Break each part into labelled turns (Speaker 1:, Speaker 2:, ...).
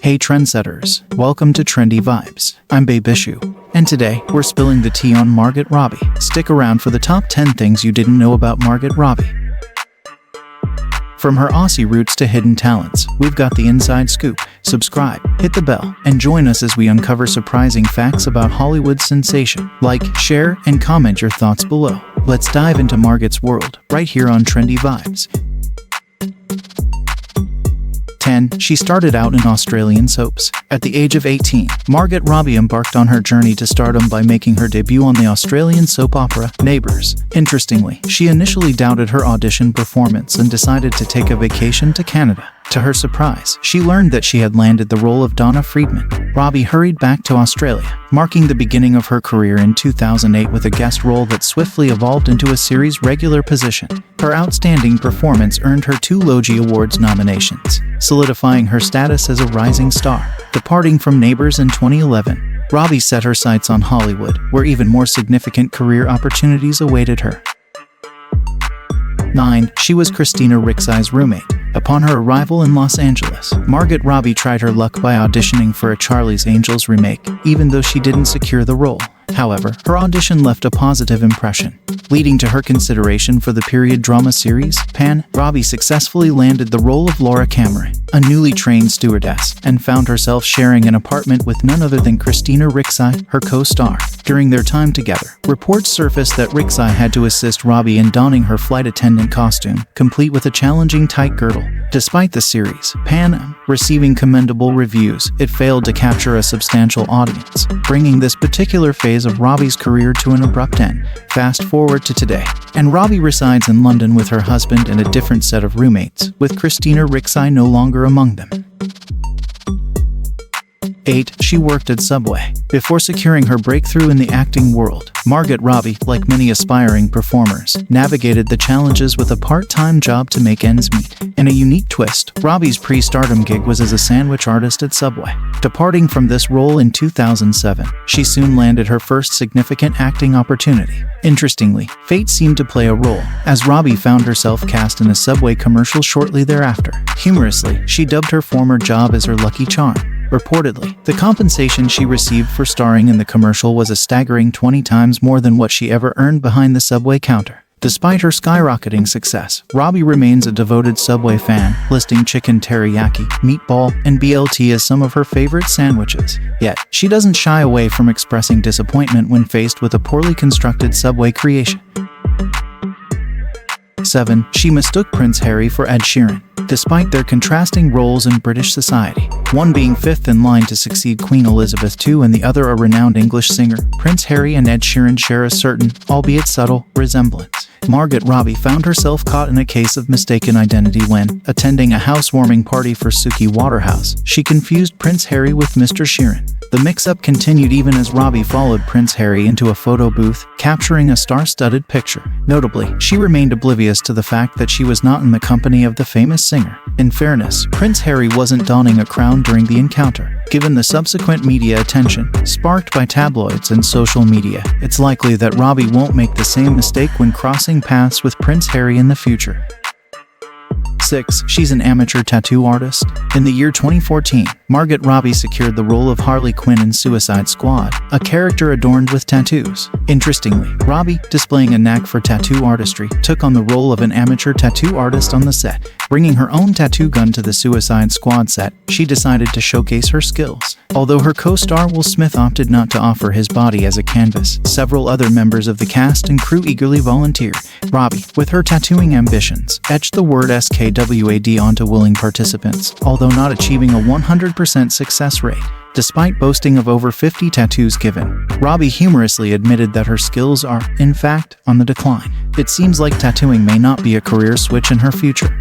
Speaker 1: Hey trendsetters, welcome to Trendy Vibes. I'm Babe Issue, and today we're spilling the tea on Margot Robbie. Stick around for the top 10 things you didn't know about Margot Robbie. From her Aussie roots to hidden talents, we've got the inside scoop. Subscribe, hit the bell, and join us as we uncover surprising facts about Hollywood sensation. Like, share, and comment your thoughts below. Let's dive into Margot's world, right here on Trendy Vibes. 10. She started out in Australian soaps. At the age of 18, Margot Robbie embarked on her journey to stardom by making her debut on the Australian soap opera, Neighbours. Interestingly, she initially doubted her audition performance and decided to take a vacation to Canada. To her surprise, she learned that she had landed the role of Donna Friedman. Robbie hurried back to Australia, marking the beginning of her career in 2008 with a guest role that swiftly evolved into a series regular position. Her outstanding performance earned her 2 Logie Awards nominations, solidifying her status as a rising star. Departing from Neighbours in 2011, Robbie set her sights on Hollywood, where even more significant career opportunities awaited her. 9. She was Christina Ricci's roommate. Upon her arrival in Los Angeles, Margot Robbie tried her luck by auditioning for a Charlie's Angels remake, even though she didn't secure the role. However, her audition left a positive impression, leading to her consideration for the period drama series, Pan. Robbie successfully landed the role of Laura Cameron, a newly trained stewardess, and found herself sharing an apartment with none other than Christina Ricci, her co-star. During their time together, reports surfaced that Ricci had to assist Robbie in donning her flight attendant costume, complete with a challenging tight girdle. Despite the series, Pan receiving commendable reviews, it failed to capture a substantial audience, bringing this particular phase of Robbie's career to an abrupt end. Fast forward to today, and Robbie resides in London with her husband and a different set of roommates, with Christina Ricci no longer among them. 8. She worked at Subway. Before securing her breakthrough in the acting world, Margot Robbie, like many aspiring performers, navigated the challenges with a part-time job to make ends meet. In a unique twist, Robbie's pre-stardom gig was as a sandwich artist at Subway. Departing from this role in 2007, she soon landed her first significant acting opportunity. Interestingly, fate seemed to play a role, as Robbie found herself cast in a Subway commercial shortly thereafter. Humorously, she dubbed her former job as her lucky charm. Reportedly, the compensation she received for starring in the commercial was a staggering 20 times more than what she ever earned behind the Subway counter. Despite her skyrocketing success, Robbie remains a devoted Subway fan, listing chicken teriyaki, meatball, and BLT as some of her favorite sandwiches. Yet, she doesn't shy away from expressing disappointment when faced with a poorly constructed Subway creation. 7. She mistook Prince Harry for Ed Sheeran. Despite their contrasting roles in British society, one being fifth in line to succeed Queen Elizabeth II and the other a renowned English singer, Prince Harry and Ed Sheeran share a certain, albeit subtle, resemblance. Margot Robbie found herself caught in a case of mistaken identity when, attending a housewarming party for Suki Waterhouse, she confused Prince Harry with Mr. Sheeran. The mix-up continued even as Robbie followed Prince Harry into a photo booth, capturing a star-studded picture. Notably, she remained oblivious to the fact that she was not in the company of the famous singer. In fairness, Prince Harry wasn't donning a crown during the encounter. Given the subsequent media attention, sparked by tabloids and social media, it's likely that Robbie won't make the same mistake when crossing paths with Prince Harry in the future. 6. She's an amateur tattoo artist. In the year 2014, Margot Robbie secured the role of Harley Quinn in Suicide Squad, a character adorned with tattoos. Interestingly, Robbie, displaying a knack for tattoo artistry, took on the role of an amateur tattoo artist on the set. Bringing her own tattoo gun to the Suicide Squad set, she decided to showcase her skills. Although her co-star Will Smith opted not to offer his body as a canvas, several other members of the cast and crew eagerly volunteered. Robbie, with her tattooing ambitions, etched the word SKWAD onto willing participants, although not achieving a 100% success rate. Despite boasting of over 50 tattoos given, Robbie humorously admitted that her skills are, in fact, on the decline. It seems like tattooing may not be a career switch in her future.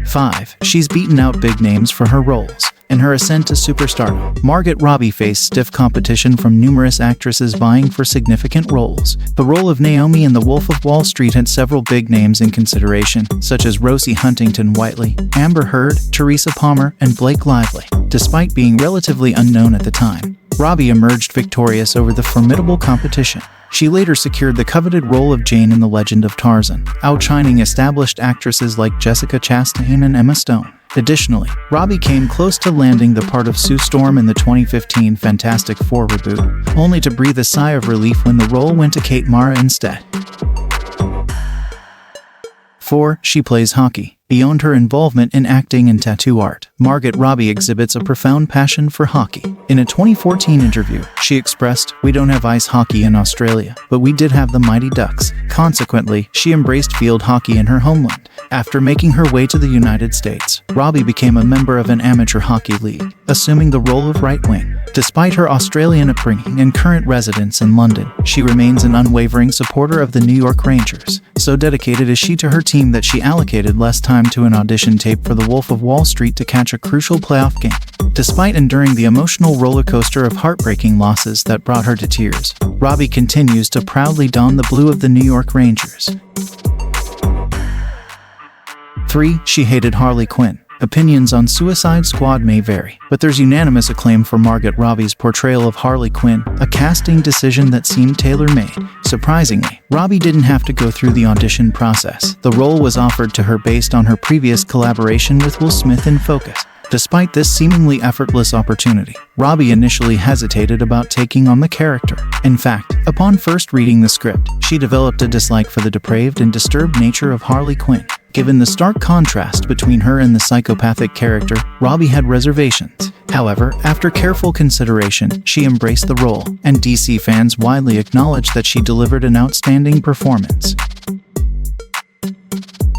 Speaker 1: 5. She's beaten out big names for her roles. In her ascent to superstardom, Margot Robbie faced stiff competition from numerous actresses vying for significant roles. The role of Naomi in The Wolf of Wall Street had several big names in consideration, such as Rosie Huntington-Whiteley, Amber Heard, Teresa Palmer, and Blake Lively. Despite being relatively unknown at the time, Robbie emerged victorious over the formidable competition. She later secured the coveted role of Jane in The Legend of Tarzan, outshining established actresses like Jessica Chastain and Emma Stone. Additionally, Robbie came close to landing the part of Sue Storm in the 2015 Fantastic Four reboot, only to breathe a sigh of relief when the role went to Kate Mara instead. 4. She plays hockey. Beyond her involvement in acting and tattoo art, Margot Robbie exhibits a profound passion for hockey. In a 2014 interview, she expressed, "We don't have ice hockey in Australia, but we did have the Mighty Ducks." Consequently, she embraced field hockey in her homeland. After making her way to the United States, Robbie became a member of an amateur hockey league, assuming the role of right wing. Despite her Australian upbringing and current residence in London, she remains an unwavering supporter of the New York Rangers. So dedicated is she to her team that she allocated less time to an audition tape for The Wolf of Wall Street to catch a crucial playoff game. Despite enduring the emotional roller coaster of heartbreaking losses that brought her to tears, Robbie continues to proudly don the blue of the New York Rangers. 3. She hated Harley Quinn. Opinions on Suicide Squad may vary, but there's unanimous acclaim for Margot Robbie's portrayal of Harley Quinn, a casting decision that seemed tailor-made. Surprisingly, Robbie didn't have to go through the audition process. The role was offered to her based on her previous collaboration with Will Smith in Focus. Despite this seemingly effortless opportunity, Robbie initially hesitated about taking on the character. In fact, upon first reading the script, she developed a dislike for the depraved and disturbed nature of Harley Quinn. Given the stark contrast between her and the psychopathic character, Robbie had reservations. However, after careful consideration, she embraced the role, and DC fans widely acknowledged that she delivered an outstanding performance.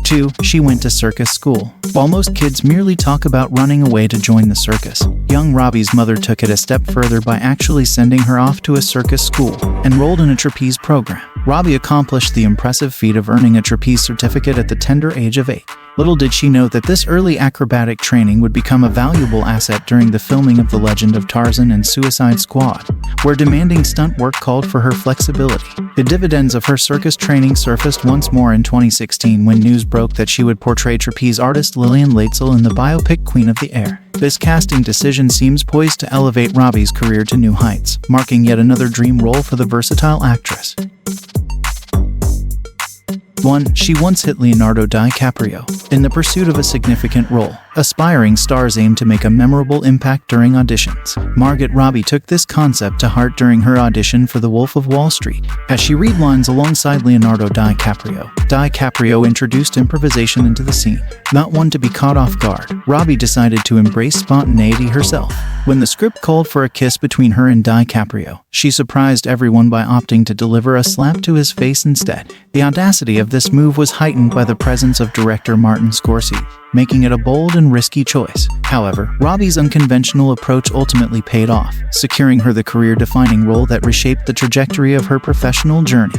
Speaker 1: 2. She went to circus school. While most kids merely talk about running away to join the circus, young Robbie's mother took it a step further by actually sending her off to a circus school, enrolled in a trapeze program. Robbie accomplished the impressive feat of earning a trapeze certificate at the tender age of 8. Little did she know that this early acrobatic training would become a valuable asset during the filming of The Legend of Tarzan and Suicide Squad, where demanding stunt work called for her flexibility. The dividends of her circus training surfaced once more in 2016 when news broke that she would portray trapeze artist Lillian Laitzel in the biopic Queen of the Air. This casting decision seems poised to elevate Robbie's career to new heights, marking yet another dream role for the versatile actress. 1. She once hit Leonardo DiCaprio. In the pursuit of a significant role, aspiring stars aim to make a memorable impact during auditions. Margot Robbie took this concept to heart during her audition for The Wolf of Wall Street. As she read lines alongside Leonardo DiCaprio introduced improvisation into the scene. Not one to be caught off guard, Robbie decided to embrace spontaneity herself. When the script called for a kiss between her and DiCaprio, she surprised everyone by opting to deliver a slap to his face instead. The audacity of this move was heightened by the presence of director Martin Scorsese, making it a bold and risky choice. However, Robbie's unconventional approach ultimately paid off, securing her the career-defining role that reshaped the trajectory of her professional journey.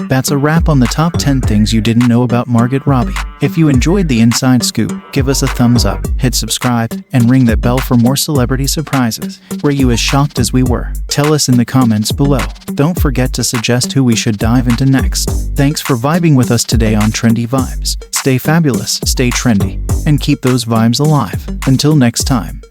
Speaker 1: That's a wrap on the top 10 things you didn't know about Margot Robbie. If you enjoyed the inside scoop, give us a thumbs up, hit subscribe, and ring that bell for more celebrity surprises. Were you as shocked as we were? Tell us in the comments below. Don't forget to suggest who we should dive into next. Thanks for vibing with us today on Trendy Vibes. Stay fabulous, stay trendy, and keep those vibes alive. Until next time.